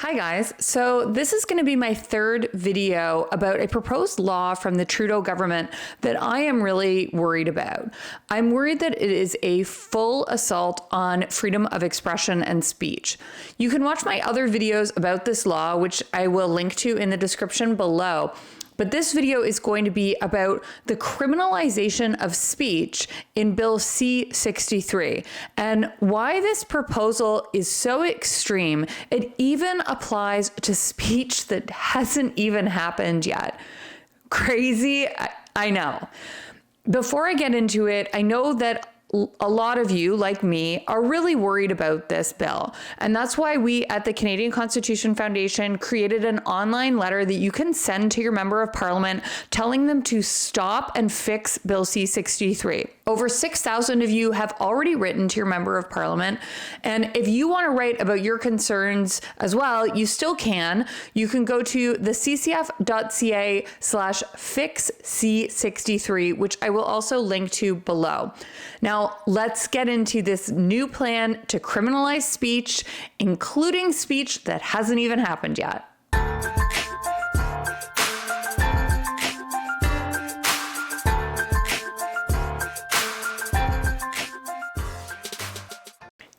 Hi guys, so this is going to be my third video about a proposed law from the Trudeau government that I am really worried about. I'm worried that it is a full assault on freedom of expression and speech. You can watch my other videos about this law, which I will link to in the description below. But this video is going to be about the criminalization of speech in Bill C-63 and why this proposal is so extreme. It even applies to speech that hasn't even happened yet. Crazy? I know. Before I get into it, I know that a lot of you, like me, are really worried about this bill. And that's why we at the Canadian Constitution Foundation created an online letter that you can send to your member of parliament telling them to stop and fix Bill C-63. Over 6,000 of you have already written to your member of parliament. And if you want to write about your concerns as well, you still can. You can go to the ccf.ca/fixc63, which I will also link to below. Now, let's get into this new plan to criminalize speech, including speech that hasn't even happened yet.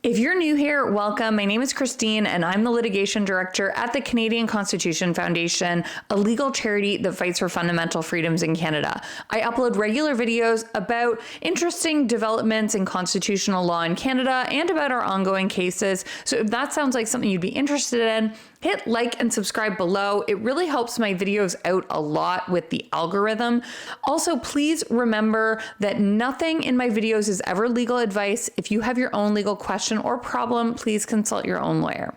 If you're new here, welcome. My name is Christine, and I'm the litigation director at the Canadian Constitution Foundation, a legal charity that fights for fundamental freedoms in Canada. I upload regular videos about interesting developments in constitutional law in Canada and about our ongoing cases. So if that sounds like something you'd be interested in, hit like and subscribe below. It really helps my videos out a lot with the algorithm. Also, please remember that nothing in my videos is ever legal advice. If you have your own legal question or problem, please consult your own lawyer.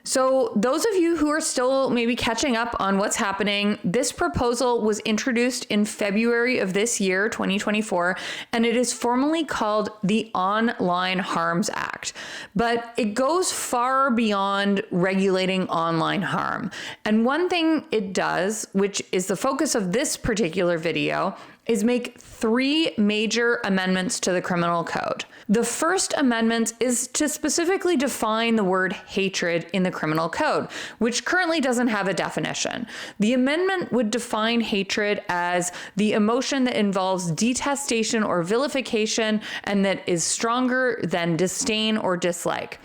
So those of you who are still maybe catching up on what's happening, this proposal was introduced in February of this year, 2024, and it is formally called the Online Harms Act. But it goes far beyond regulating online harm. And one thing it does, which is the focus of this particular video, is make three major amendments to the criminal code. The first amendment is to specifically define the word hatred in the criminal code, which currently doesn't have a definition. The amendment would define hatred as the emotion that involves detestation or vilification and that is stronger than disdain or dislike.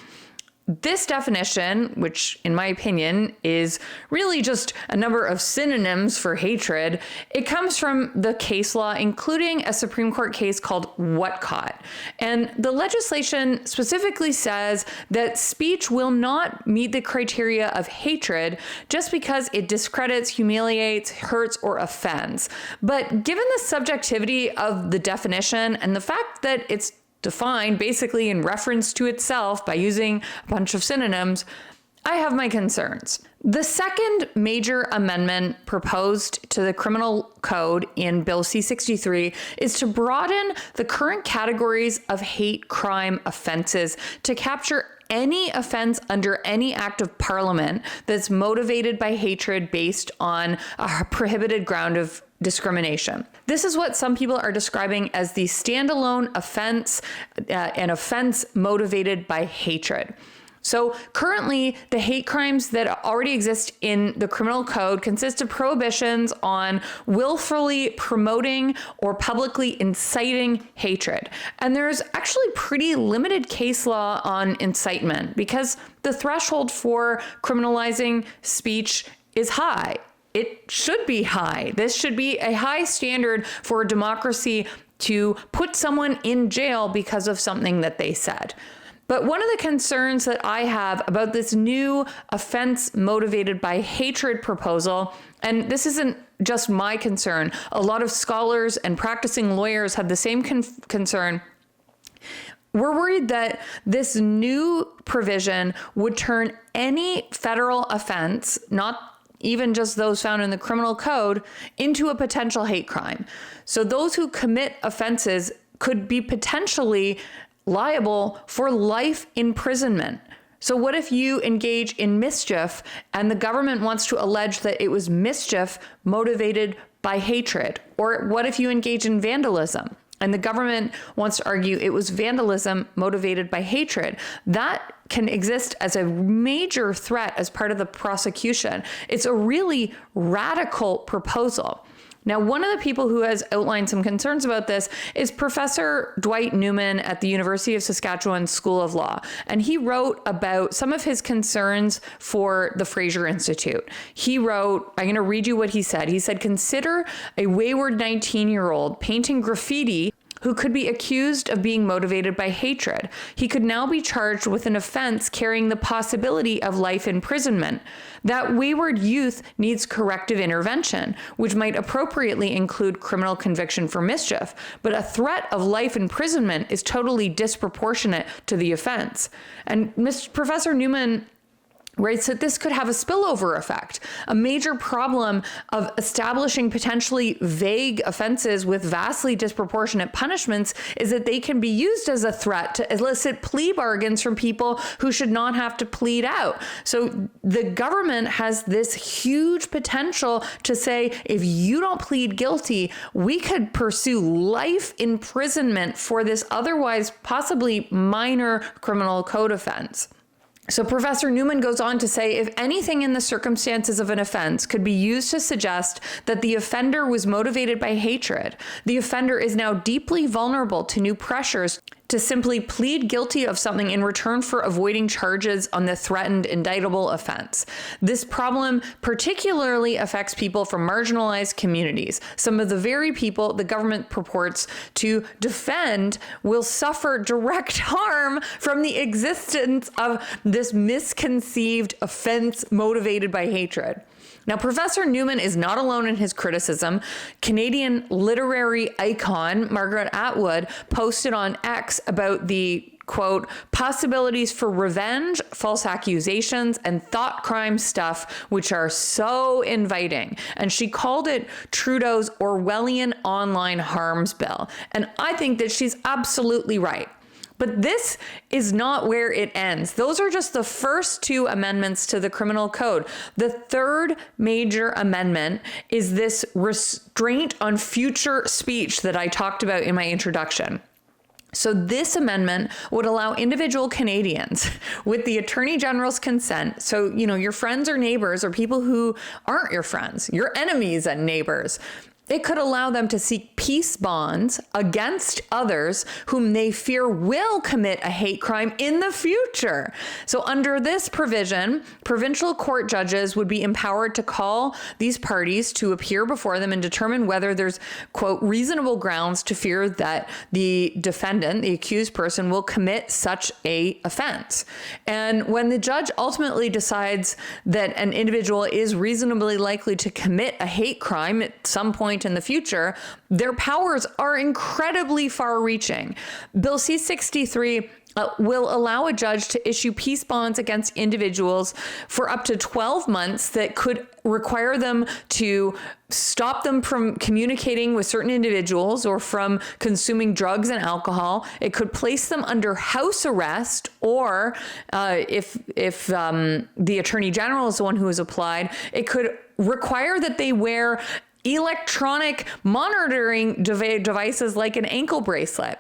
This definition, which in my opinion is really just a number of synonyms for hatred, it comes from the case law, including a Supreme Court case called Whatcott. And the legislation specifically says that speech will not meet the criteria of hatred just because it discredits, humiliates, hurts, or offends. But given the subjectivity of the definition and the fact that it's defined basically in reference to itself by using a bunch of synonyms, I have my concerns. The second major amendment proposed to the criminal code in Bill C-63 is to broaden the current categories of hate crime offenses to capture any offense under any act of parliament that's motivated by hatred based on a prohibited ground of discrimination. This is what some people are describing as the standalone offense, an offense motivated by hatred. So currently, the hate crimes that already exist in the criminal code consist of prohibitions on willfully promoting or publicly inciting hatred. And there's actually pretty limited case law on incitement because the threshold for criminalizing speech is high. It should be high. This should be a high standard for a democracy to put someone in jail because of something that they said. But one of the concerns that I have about this new offense motivated by hatred proposal, and this isn't just my concern, a lot of scholars and practicing lawyers have the same concern. We're worried that this new provision would turn any federal offense, not even just those found in the criminal code, into a potential hate crime. So those who commit offenses could be potentially liable for life imprisonment. So what if you engage in mischief and the government wants to allege that it was mischief motivated by hatred? Or what if you engage in vandalism? And the government wants to argue it was vandalism motivated by hatred. That can exist as a major threat as part of the prosecution. It's a really radical proposal. Now, one of the people who has outlined some concerns about this is Professor Dwight Newman at the University of Saskatchewan School of Law. And he wrote about some of his concerns for the Fraser Institute. He wrote, I'm going to read you what he said. He said, consider a wayward 19-year-old painting graffiti who could be accused of being motivated by hatred. He could now be charged with an offense carrying the possibility of life imprisonment. That wayward youth needs corrective intervention, which might appropriately include criminal conviction for mischief, but a threat of life imprisonment is totally disproportionate to the offense. And Professor Newman writes that this could have a spillover effect. A major problem of establishing potentially vague offenses with vastly disproportionate punishments is that they can be used as a threat to elicit plea bargains from people who should not have to plead out. So the government has this huge potential to say, if you don't plead guilty, we could pursue life imprisonment for this otherwise possibly minor criminal code offense. So Professor Newman goes on to say, if anything in the circumstances of an offense could be used to suggest that the offender was motivated by hatred, the offender is now deeply vulnerable to new pressures to simply plead guilty of something in return for avoiding charges on the threatened indictable offense. This problem particularly affects people from marginalized communities. Some of the very people the government purports to defend will suffer direct harm from the existence of this misconceived offense motivated by hatred. Now, Professor Newman is not alone in his criticism. Canadian literary icon Margaret Atwood posted on X about the, quote, possibilities for revenge, false accusations, and thought crime stuff, which are so inviting. And she called it Trudeau's Orwellian online harms bill. And I think that she's absolutely right. But this is not where it ends. Those are just the first two amendments to the criminal code. The third major amendment is this restraint on future speech that I talked about in my introduction. So this amendment would allow individual Canadians, with the Attorney General's consent, so, your friends or neighbors or people who aren't your friends, your enemies and neighbors, it could allow them to seek peace bonds against others whom they fear will commit a hate crime in the future. So under this provision, provincial court judges would be empowered to call these parties to appear before them and determine whether there's, quote, reasonable grounds to fear that the defendant, the accused person, will commit such a offense. And when the judge ultimately decides that an individual is reasonably likely to commit a hate crime at some point in the future, their powers are incredibly far-reaching. Bill C-63 will allow a judge to issue peace bonds against individuals for up to 12 months that could require them to stop them from communicating with certain individuals or from consuming drugs and alcohol. It could place them under house arrest, or if the Attorney General is the one who has applied, it could require that they wear electronic monitoring devices like an ankle bracelet.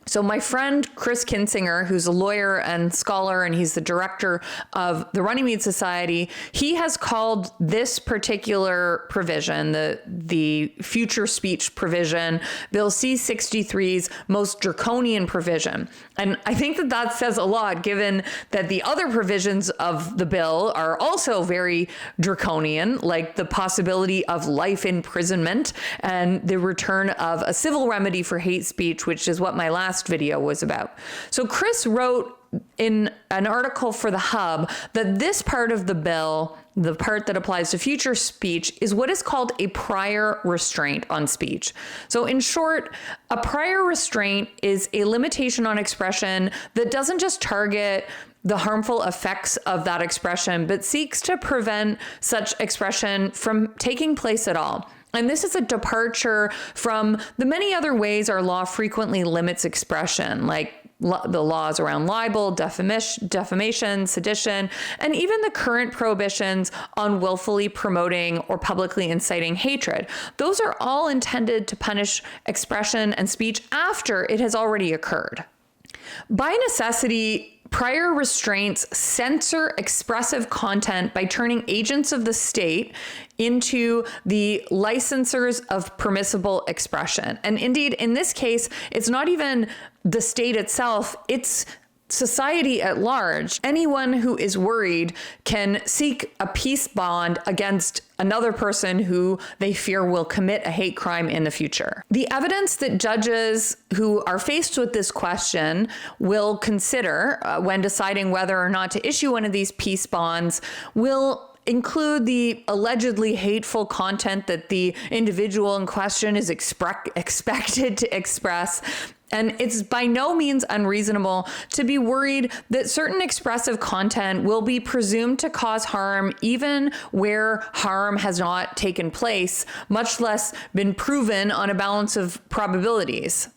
So my friend Chris Kinsinger, who's a lawyer and scholar, and he's the director of the Runnymede Society, he has called this particular provision, the future speech provision, Bill C-63's most draconian provision. And I think that that says a lot, given that the other provisions of the bill are also very draconian, like the possibility of life imprisonment and the return of a civil remedy for hate speech, which is what my last video was about. So Chris wrote in an article for The Hub that this part of the bill, the part that applies to future speech, is what is called a prior restraint on speech. So in short, a prior restraint is a limitation on expression that doesn't just target the harmful effects of that expression, but seeks to prevent such expression from taking place at all. And this is a departure from the many other ways our law frequently limits expression, like the laws around libel, defamation, sedition, and even the current prohibitions on willfully promoting or publicly inciting hatred. Those are all intended to punish expression and speech after it has already occurred. By necessity, prior restraints censor expressive content by turning agents of the state into the licensors of permissible expression. And indeed, in this case, it's not even the state itself, it's society at large. Anyone who is worried can seek a peace bond against another person who they fear will commit a hate crime in the future. The evidence that judges who are faced with this question will consider when deciding whether or not to issue one of these peace bonds will include the allegedly hateful content that the individual in question is expected to express. And it's by no means unreasonable to be worried that certain expressive content will be presumed to cause harm even where harm has not taken place, much less been proven on a balance of probabilities.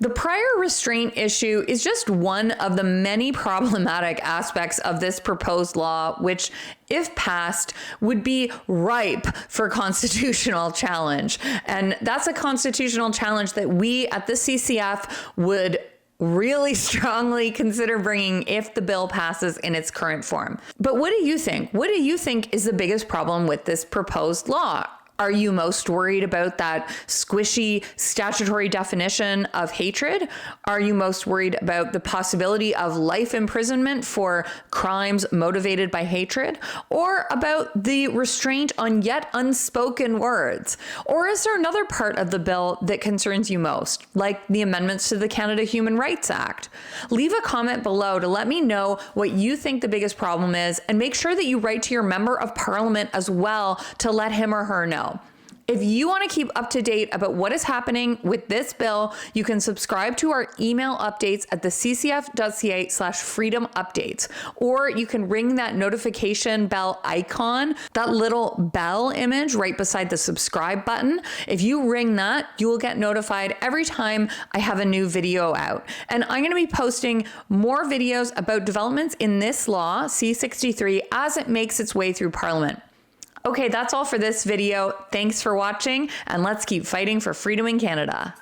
The prior restraint issue is just one of the many problematic aspects of this proposed law, which, if passed, would be ripe for constitutional challenge. And that's a constitutional challenge that we at the CCF would really strongly consider bringing if the bill passes in its current form. But what do you think? What do you think is the biggest problem with this proposed law? Are you most worried about that squishy statutory definition of hatred? Are you most worried about the possibility of life imprisonment for crimes motivated by hatred? Or about the restraint on yet unspoken words? Or is there another part of the bill that concerns you most, like the amendments to the Canada Human Rights Act? Leave a comment below to let me know what you think the biggest problem is, and make sure that you write to your member of parliament as well to let him or her know. If you want to keep up to date about what is happening with this bill, you can subscribe to our email updates at the ccf.ca/freedom updates, or you can ring that notification bell icon, that little bell image right beside the subscribe button. If you ring that, you will get notified every time I have a new video out. And I'm going to be posting more videos about developments in this law, C-63, as it makes its way through Parliament. Okay, that's all for this video. Thanks for watching, and let's keep fighting for freedom in Canada.